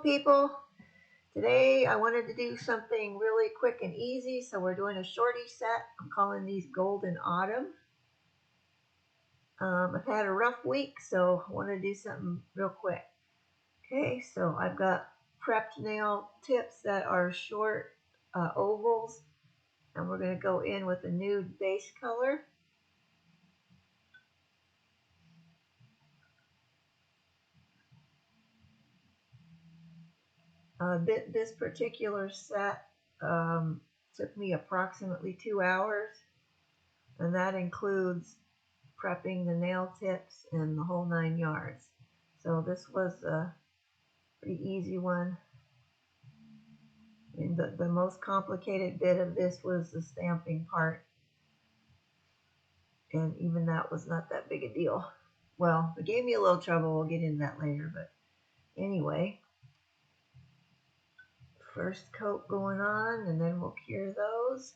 people. Today I wanted to do something really quick and easy, so we're doing a shorty set. I'm calling these Golden Autumn. I've had a rough week, so I want to do something real quick. Okay, so I've got prepped nail tips that are short ovals, and we're going to go in with a nude base color. This particular set took me approximately 2 hours, and that includes prepping the nail tips and the whole 9 yards. So this was a pretty easy one. I mean, the most complicated bit of this was the stamping part, and even that was not that big a deal. Well, it gave me a little trouble. We'll get into that later, but anyway, first coat going on, and then we'll cure those.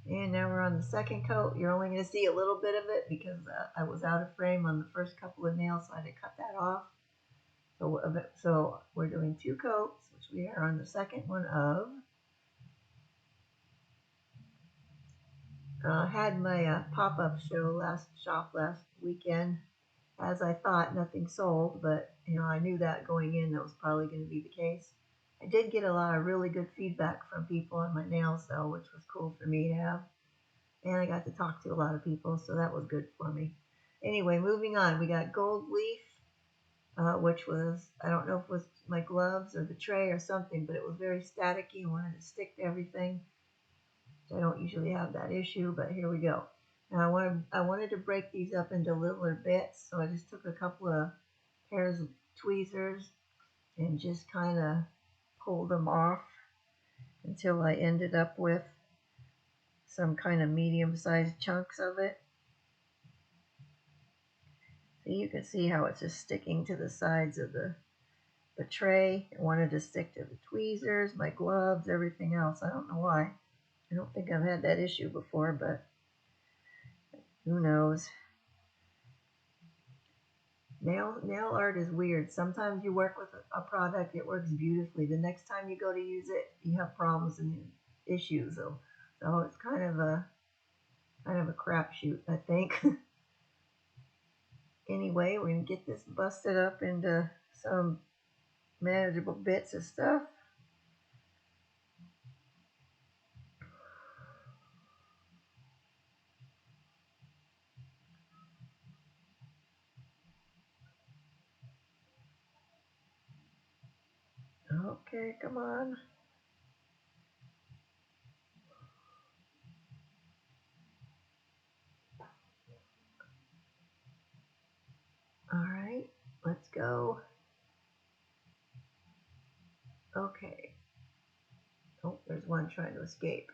And now we're on the second coat. You're only going to see a little bit of it because I was out of frame on the first couple of nails, so I had to cut that off. So we're doing 2 coats, which we are on the second one of. Had my pop-up show last weekend. As I thought, nothing sold, but I knew that going in that was probably going to be the case. I did get a lot of really good feedback from people on my nails though, which was cool for me to have. And I got to talk to a lot of people, so that was good for me. Anyway, moving on, we got Gold Leaf, which was, I don't know if it was my gloves or the tray or something, but it was very staticky and wanted to stick to everything. I don't usually have that issue, but here we go. Now I wanted to break these up into littler bits, so I just took a couple of pairs of tweezers and just kind of pulled them off until I ended up with some kind of medium-sized chunks of it. So you can see how it's just sticking to the sides of the tray. I wanted to stick to the tweezers, my gloves, everything else. I don't know why. I don't think I've had that issue before, but who knows. Nail art is weird. Sometimes you work with a product, it works beautifully. The next time you go to use it, you have problems and issues. So it's kind of a crapshoot, I think. Anyway, we're going to get this busted up into some manageable bits of stuff. Okay, come on. All right, let's go. Okay. Oh, there's one trying to escape.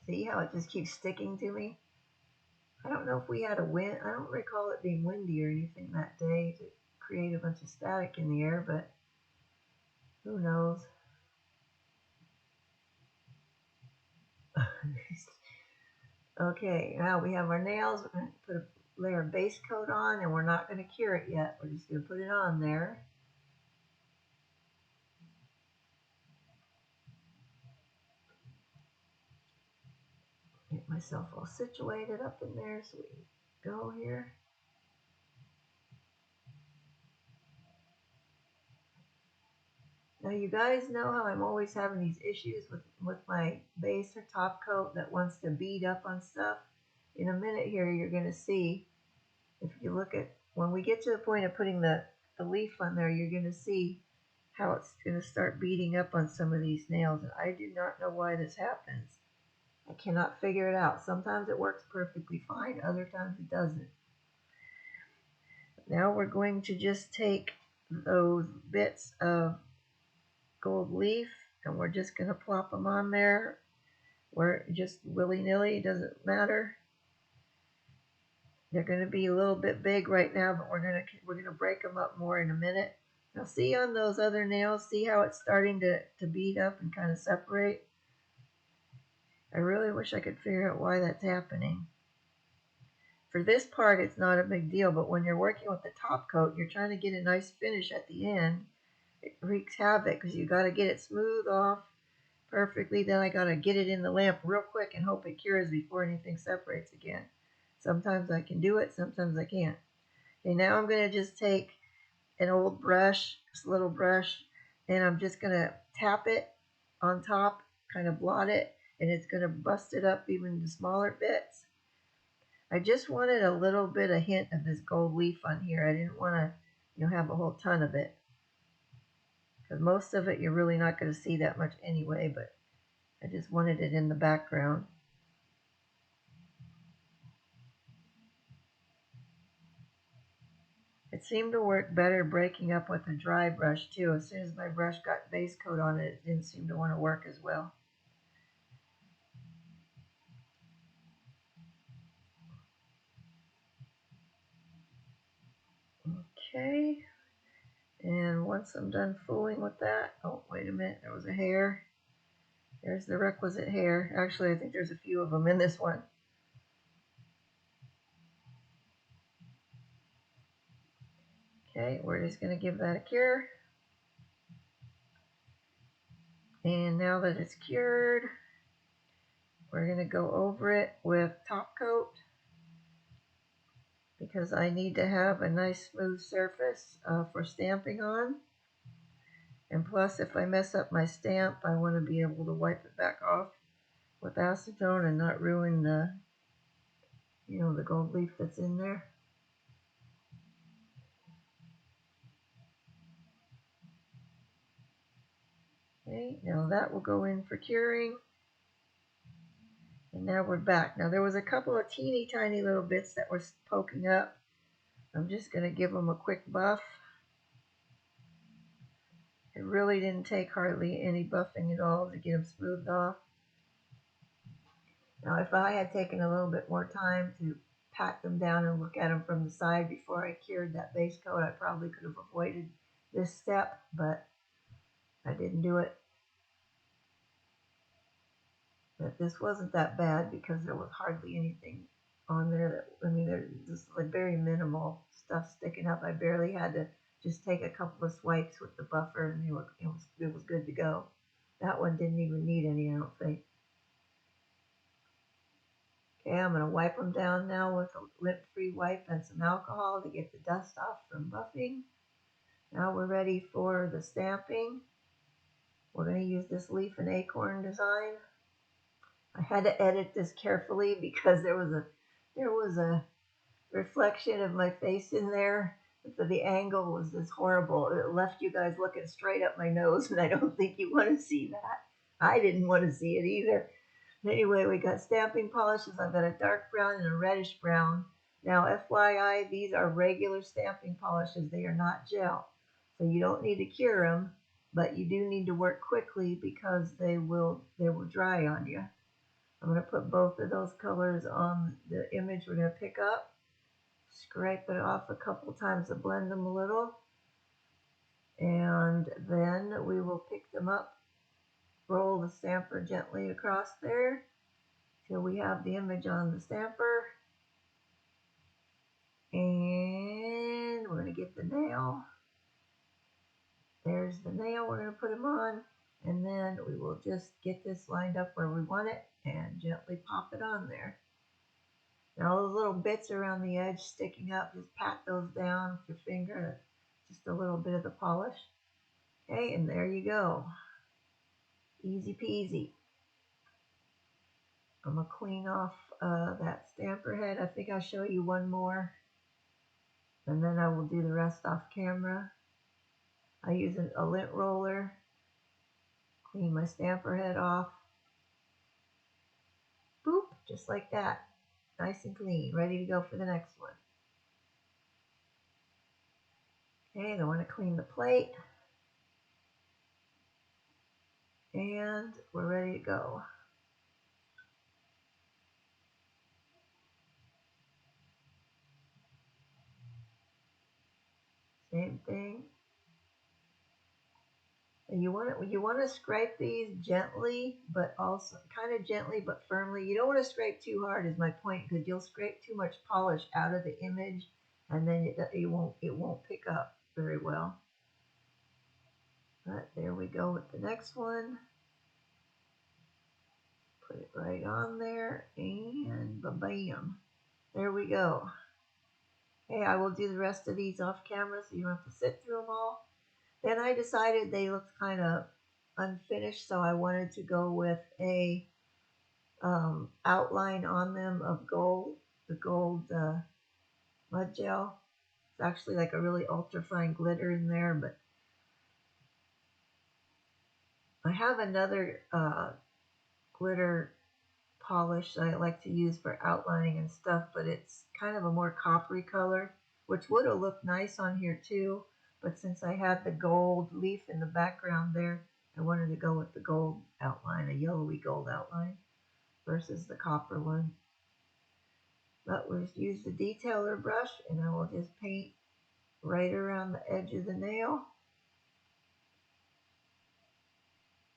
See how it just keeps sticking to me? I don't know if we had a wind. I don't recall it being windy or anything that day to create a bunch of static in the air, but who knows? Okay, now we have our nails. We're going to put a layer of base coat on, and we're not going to cure it yet. We're just going to put it on there. Get myself all situated up in there so we can go here. Now you guys know how I'm always having these issues with my base or top coat that wants to bead up on stuff. In a minute here you're going to see, if you look at, when we get to the point of putting the leaf on there, you're going to see how it's going to start beading up on some of these nails. And I do not know why this happens. I cannot figure it out. Sometimes it works perfectly fine, other times it doesn't. Now we're going to just take those bits of gold leaf and we're just going to plop them on there. We're just willy-nilly, doesn't matter. They're going to be a little bit big right now, but we're going to break them up more in a minute. Now see on those other nails, see how it's starting to bead up and kind of separate? I really wish I could figure out why that's happening. For this part, it's not a big deal, but when you're working with the top coat, you're trying to get a nice finish at the end. It wreaks havoc because you got to get it smooth off perfectly. Then I got to get it in the lamp real quick and hope it cures before anything separates again. Sometimes I can do it, sometimes I can't. Okay, now I'm going to just take an old brush, this little brush, and I'm just going to tap it on top, kind of blot it, and it's going to bust it up even to smaller bits. I just wanted a little bit, a hint of this gold leaf on here. I didn't want to, have a whole ton of it, because most of it you're really not going to see that much anyway, but I just wanted it in the background. It seemed to work better breaking up with a dry brush too. As soon as my brush got base coat on it, it didn't seem to want to work as well. Okay, and once I'm done fooling with that, oh wait a minute, there was a hair. There's the requisite hair. Actually, I think there's a few of them in this one. Okay, we're just going to give that a cure. And now that it's cured, we're going to go over it with top coat because I need to have a nice smooth surface for stamping on. And plus, if I mess up my stamp, I want to be able to wipe it back off with acetone and not ruin the, the gold leaf that's in there. Okay, now that will go in for curing. And now we're back. Now there was a couple of teeny tiny little bits that were poking up. I'm just going to give them a quick buff. It really didn't take hardly any buffing at all to get them smoothed off. Now if I had taken a little bit more time to pat them down and look at them from the side before I cured that base coat, I probably could have avoided this step, but I didn't do it. But this wasn't that bad because there was hardly anything on there that, there's just like very minimal stuff sticking up. I barely had to just take a couple of swipes with the buffer and it was good to go. That one didn't even need any, I don't think. Okay, I'm going to wipe them down now with a lint-free wipe and some alcohol to get the dust off from buffing. Now we're ready for the stamping. We're going to use this leaf and acorn design. I had to edit this carefully because there was a reflection of my face in there. So the angle was just horrible. It left you guys looking straight up my nose, and I don't think you want to see that. I didn't want to see it either. Anyway, we got stamping polishes. I've got a dark brown and a reddish brown. Now, FYI, these are regular stamping polishes. They are not gel. So you don't need to cure them, but you do need to work quickly because they will dry on you. I'm going to put both of those colors on the image we're going to pick up. Scrape it off a couple times to blend them a little. And then we will pick them up, roll the stamper gently across there till we have the image on the stamper. And we're going to get the nail. There's the nail. We're going to put them on. And then we will just get this lined up where we want it and gently pop it on there. Now those little bits around the edge sticking up, just pat those down with your finger, just a little bit of the polish. Okay, and there you go. Easy peasy. I'm going to clean off that stamper head. I think I'll show you one more, and then I will do the rest off camera. I use a lint roller, clean my stamper head off. Boop, just like that. Nice and clean, ready to go for the next one. Okay, I want to clean the plate. And we're ready to go. Same thing. And you want to scrape these gently, but also kind of gently but firmly. You don't want to scrape too hard, is my point, because you'll scrape too much polish out of the image, and then it won't pick up very well. But there we go with the next one. Put it right on there, and bam, there we go. Hey, I will do the rest of these off camera, so you don't have to sit through them all. Then I decided they looked kind of unfinished, so I wanted to go with a outline on them of gold, the gold mud gel. It's actually like a really ultra fine glitter in there, but I have another glitter polish that I like to use for outlining and stuff, but it's kind of a more coppery color, which would have looked nice on here too, but since I had the gold leaf in the background there, I wanted to go with the gold outline, a yellowy gold outline versus the copper one. But we'll use the detailer brush, and I will just paint right around the edge of the nail.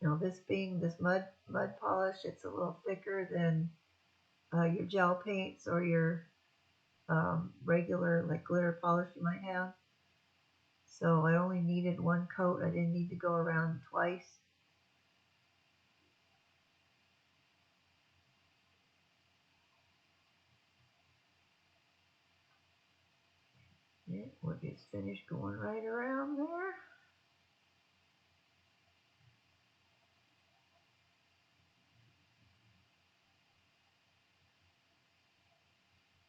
Now this being this mud polish, it's a little thicker than your gel paints or your regular like glitter polish you might have. So I only needed one coat. I didn't need to go around twice. Yeah, we'll just finish going right around there.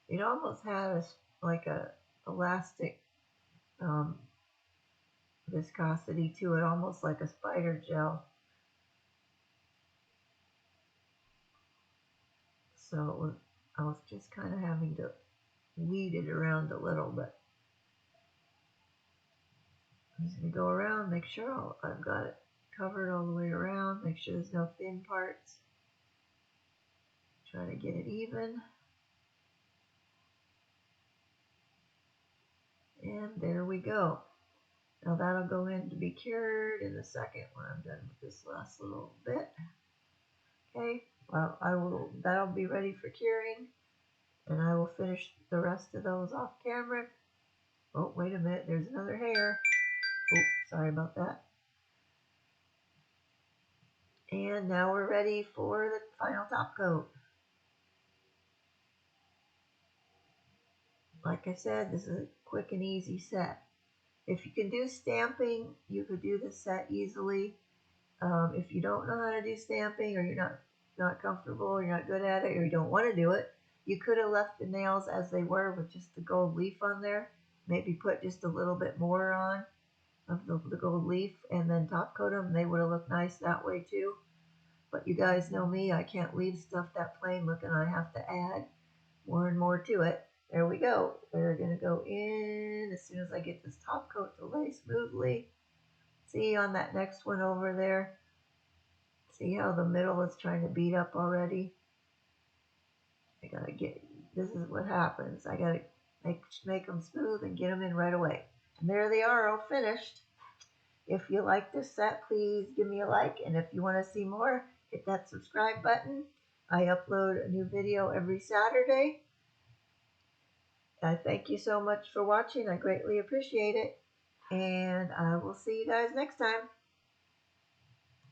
It almost had like a elastic viscosity to it, almost like a spider gel. So I was just kind of having to weed it around a little bit. I'm just going to go around, make sure I've got it covered all the way around, make sure there's no thin parts. Try to get it even. And there we go. Now that'll go in to be cured in a second when I'm done with this last little bit. Okay, well that'll be ready for curing, and I will finish the rest of those off camera. Oh, wait a minute, there's another hair. Oh, sorry about that. And now we're ready for the final top coat. Like I said, this is a quick and easy set. If you can do stamping, you could do this set easily. If you don't know how to do stamping, or you're not comfortable, or you're not good at it, or you don't want to do it, you could have left the nails as they were with just the gold leaf on there. Maybe put just a little bit more on of the gold leaf and then top coat them. They would have looked nice that way too. But you guys know me, I can't leave stuff that plain looking. I have to add more and more to it. There we go. They're going to go in as soon as I get this top coat to lay smoothly. See on that next one over there? See how the middle is trying to beat up already? I gotta get, this is what happens. I gotta make them smooth and get them in right away. And there they are, all finished. If you like this set, please give me a like. And if you want to see more, hit that subscribe button. I upload a new video every Saturday. I thank you so much for watching. I greatly appreciate it. And I will see you guys next time.